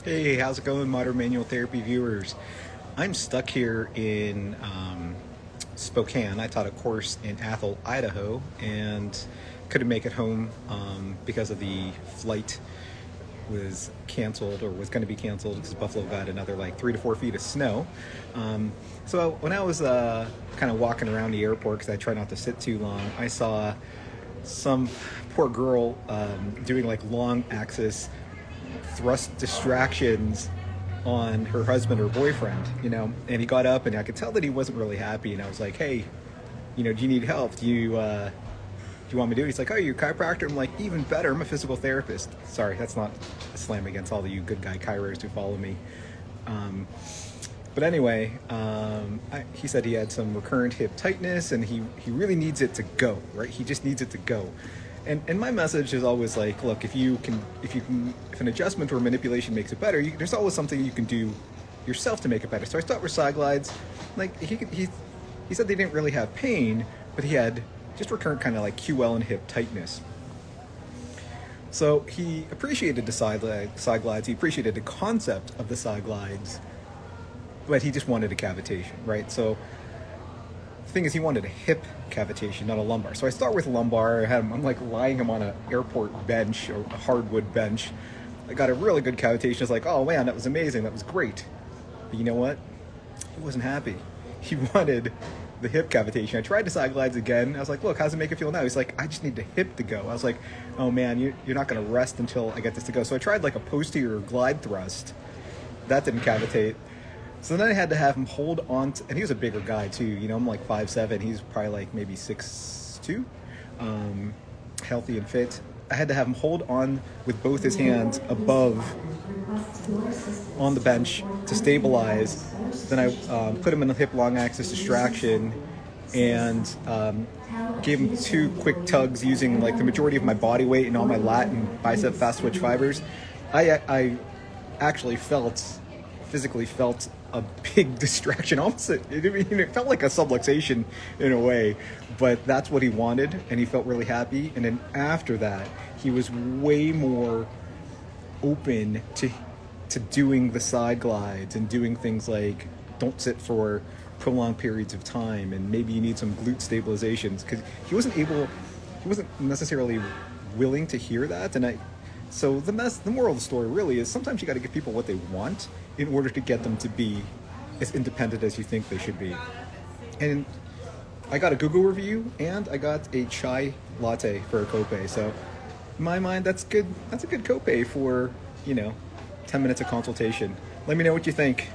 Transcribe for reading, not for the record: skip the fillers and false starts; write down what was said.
Hey, how's it going, Modern Manual Therapy viewers? I'm stuck here in Spokane. I taught a course in Athol, Idaho, and couldn't make it home because of the flight was canceled or was going to be canceled because Buffalo got another like 3 to 4 feet of snow. So when I was kind of walking around the airport because I try not to sit too long, I saw some poor girl doing like long axis thrust distractions on her husband or boyfriend, and he got up and I could tell that he wasn't really happy. And I was like, hey, do you need help? Do you want me to do it? He's like, oh, you're a chiropractor? I'm like, even better, I'm a physical therapist. Sorry, that's not a slam against all of you good guy chiros who follow me. But anyway, he said he had some recurrent hip tightness and he really needs it to go, right? He just needs it to go. And my message is always like, look, if an adjustment or manipulation makes it better, there's always something you can do yourself to make it better. So I start with side glides. Like he said they didn't really have pain, but he had just recurrent kind of like QL and hip tightness. So he appreciated the side glides. He appreciated the concept of the side glides, but he just wanted a cavitation, right? So the thing is, he wanted a hip cavitation, not a lumbar. So I start with lumbar. I'm like lying him on an airport bench or a hardwood bench. I got a really good cavitation. I was like, oh man, that was amazing. That was great. But you know what? He wasn't happy. He wanted the hip cavitation. I tried the side glides again. I was like, look, how's it make it feel now? He's like, I just need the hip to go. I was like, oh man, you're not going to rest until I get this to go. So I tried like a posterior glide thrust. That didn't cavitate. So then I had to have him hold on to, and he was a bigger guy too. I'm like 5'7". He's probably like maybe 6'2", healthy and fit. I had to have him hold on with both his hands above on the bench to stabilize. Then I put him in a hip long axis distraction and gave him 2 quick tugs using like the majority of my body weight and all my lat and bicep fast twitch fibers. I actually physically felt a big distraction. Almost, it felt like a subluxation in a way, but that's what he wanted, and he felt really happy. And then after that, he was way more open to doing the side glides and doing things like don't sit for prolonged periods of time, and maybe you need some glute stabilizations, because he wasn't necessarily willing to hear that. So the moral of the story really is sometimes you got to give people what they want in order to get them to be as independent as you think they should be. And I got a Google review and I got a chai latte for a copay. So in my mind, that's good. That's a good copay for 10 minutes of consultation. Let me know what you think.